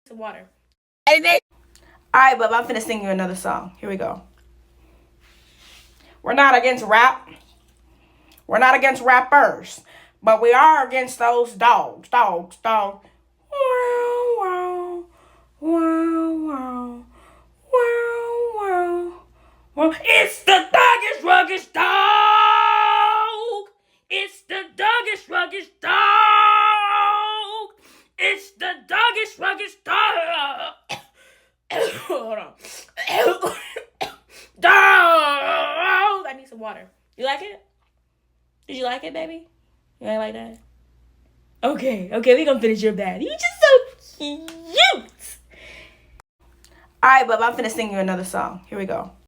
Some water. Alright, bub, I'm finna sing you another song. Here we go. We're not against rap. We're not against rappers. But we are against those dogs. Dogs. Wow, wow. Wow, wow. Wow, wow. Well, it's the Doggish Ruggish Dog. It's the Doggish Ruggish Dog. It's the Doggish Ruggish Dog. Hold on. Dog. I need some water. You like it? Did you like it, baby? You ain't like that? Okay, we gonna finish your bath. You just so cute. Alright, bub, I'm finna sing you another song. Here we go.